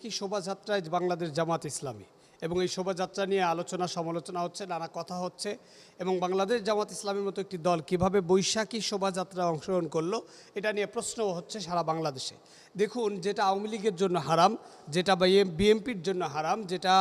বৈশাখী শোভাযাত্রায় বাংলাদেশ জামাত ইসলামী এবং এই শোভাযাত্রা নিয়ে আলোচনা সমালোচনা হচ্ছে, নানা কথা হচ্ছে এবং বাংলাদেশ জামাত ইসলামীর মতো একটি দল কিভাবে বৈশাখী শোভাযাত্রায় অংশগ্রহণ করলো এটা নিয়ে প্রশ্ন হচ্ছে সারা বাংলাদেশে। দেখুন, যেটা আওয়ামী লীগের জন্য হারাম, যেটা বিএনপির জন্য হারাম, যেটা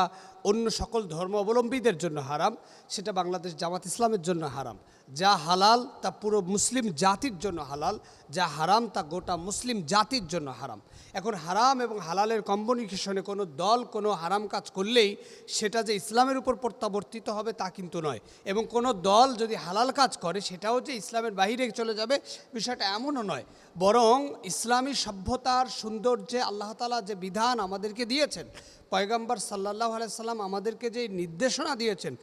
অন্য সকল ধর্মাবলম্বীদের জন্য হারাম, সেটা বাংলাদেশ জামাত ইসলামের জন্য হারাম। যা হালাল তা পুরো মুসলিম জাতির জন্য হালাল, যা হারাম তা গোটা মুসলিম জাতির জন্য হারাম। এখন হারাম এবং হালালের কম্বিনেশনে কোনো দল কোনো হারাম কাজ করলেই সেটা যে ইসলামের উপর প্রত্যাবর্তিত হবে তা কিন্তু নয়, এবং কোনো দল যদি হালাল কাজ করে সেটাও যে ইসলামের বাহিরে চলে যাবে বিষয়টা এমনও নয়। বরং ইসলামী সভ্যতার সৌন্দর্যে আল্লাহ তাআলা যে বিধান আমাদেরকে দিয়েছেন, পয়গম্বর সাল্লাল্লাহু আলাইহি সাল্লাম আমাদেরকে যে নির্দেশনা দিয়েছেন,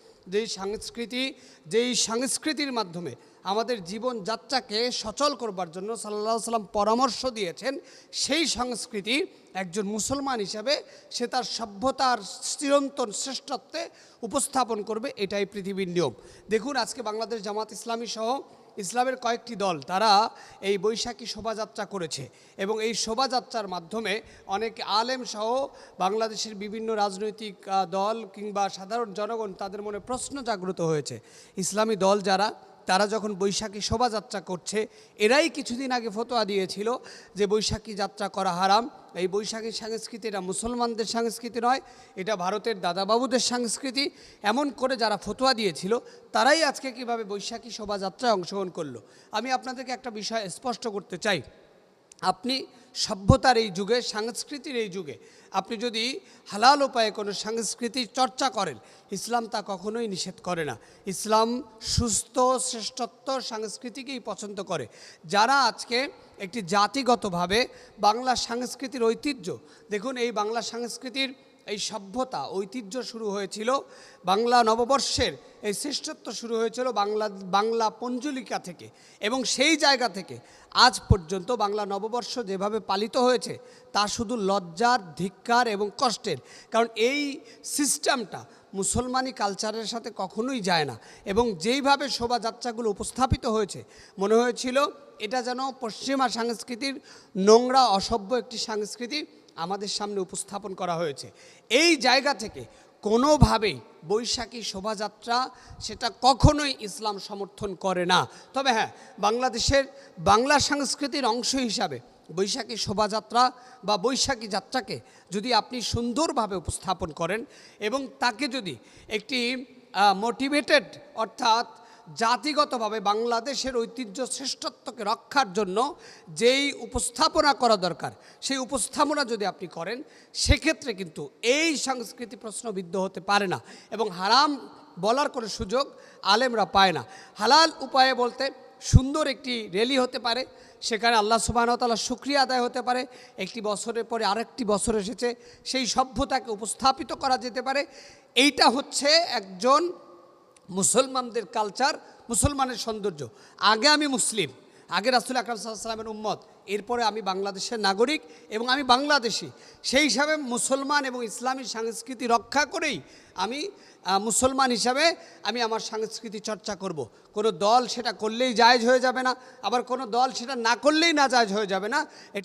যেই সংস্কৃতির মাধ্যমে আমাদের জীবনযাত্রাকে সচল করবার জন্য সাল্লাল্লাহু আলাইহি সাল্লাম পরামর্শ দিয়েছেন, সেই সংস্কৃতি একজন মুসলমান হিসাবে সে তার সভ্যতার চিরন্তন শ্রেষ্ঠত্বে উপস্থাপন করবে, এটাই পৃথিবীর নিয়ম। দেখুন, আজকে বাংলাদেশ জামাত ইসলামী সহ ইসলামের কয়েকটি দল তারা এই বৈশাখী শোভাযাত্রা করেছে এবং এই শোভাযাত্রার মাধ্যমে অনেক আলেম সহ বাংলাদেশের বিভিন্ন রাজনৈতিক দল কিংবা সাধারণ জনগণ তাদের মনে প্রশ্ন জাগ্রত হয়েছে। ইসলামী দল তারা যখন বৈশাখী শোভাযাত্রা করছে, এরাই কিছুদিন আগে ফতোয়া দিয়েছিল যে বৈশাখী যাত্রা করা হারাম, এই বৈশাখী সংস্কৃতি এটা মুসলমানদের সংস্কৃতি নয়, এটা ভারতের দাদাবাবুদের সংস্কৃতি। এমন করে যারা ফতোয়া দিয়েছিল তারাই আজকে কিভাবে বৈশাখী শোভাযাত্রায় অংশগ্রহণ করলো। আমি আপনাদেরকে একটা বিষয় স্পষ্ট করতে চাই, আপনি সভ্যতার এই যুগে, সংস্কৃতির এই যুগে আপনি যদি হালাল উপায়ে কোনো সংস্কৃতি চর্চা করেন, ইসলাম তা কখনোই নিষেধ করে না। ইসলাম সুস্থ শ্রেষ্ঠত্ব সংস্কৃতিকেই পছন্দ করে। যারা আজকে একটি জাতিগতভাবে বাংলা সংস্কৃতির ঐতিহ্য, দেখুন এই বাংলা সংস্কৃতির এই সভ্যতা ঐতিহ্য শুরু হয়েছিল, বাংলা নববর্ষের এই শ্রেষ্ঠত্ব শুরু হয়েছিল বাংলা পঞ্জুলিকা থেকে, এবং সেই জায়গা থেকে আজ পর্যন্ত বাংলা নববর্ষ যেভাবে পালিত হয়েছে তা শুধু লজ্জার, ধিক্কার এবং কষ্টের। কারণ এই সিস্টেমটা মুসলমানি কালচারের সাথে কখনোই যায় না, এবং যেইভাবে শোভাযাত্রাগুলো উপস্থাপিত হয়েছে মনে হয়েছিল এটা যেন পশ্চিমা সংস্কৃতির নোংরা অসভ্য একটি সংস্কৃতি আমাদের সামনে উপস্থাপন করা হয়েছে। এই জায়গা থেকে কোনোভাবেই বৈশাখী শোভাযাত্রা সেটা কখনোই ইসলাম সমর্থন করে না। তবে হ্যাঁ, বাংলাদেশের বাংলা সংস্কৃতির অংশ হিসাবে বৈশাখী শোভাযাত্রা বা বৈশাখী যাত্রাকে যদি আপনি সুন্দরভাবে উপস্থাপন করেন এবং তাকে যদি একটি মোটিভেটেড, অর্থাৎ জাতিগতভাবে বাংলাদেশের ঐতিহ্য শ্রেষ্ঠত্বকে রক্ষার জন্য যেই উপস্থাপনা করা দরকার সেই উপস্থাপনা যদি আপনি করেন, সেক্ষেত্রে কিন্তু এই সংস্কৃতি প্রশ্নবিদ্ধ হতে পারে না এবং হারাম বলার কোনো সুযোগ আলেমরা পায় না। হালাল উপায়ে বলতে সুন্দর একটি র্যালি হতে পারে, সেখানে আল্লাহ সুবহানাহু ওয়া তাআলার শুকরিয়া আদায় হতে পারে, একটি বছরের পরে আরেকটি বছর এসেছে, সেই সভ্যতাকে উপস্থাপিত করা যেতে পারে। এইটা হচ্ছে একজন মুসলমানদের কালচার, মুসলমানের সৌন্দর্য। আগে আমি মুসলিম, আগে রাসূল আকরাম সাল্লাল্লাহু আলাইহি ওয়াসাল্লামের উম্মত, এরপরে আমি বাংলাদেশের নাগরিক এবং আমি বাংলাদেশি। সেই হিসাবে মুসলমান এবং ইসলামী সংস্কৃতি রক্ষা করেই আমি মুসলমান হিসাবে আমি আমার সংস্কৃতি চর্চা করব। কোনো দল সেটা করলেই জায়েজ হয়ে যাবে না, আবার কোনো দল সেটা না করলেই না জায়েজ হয়ে যাবে না। এটা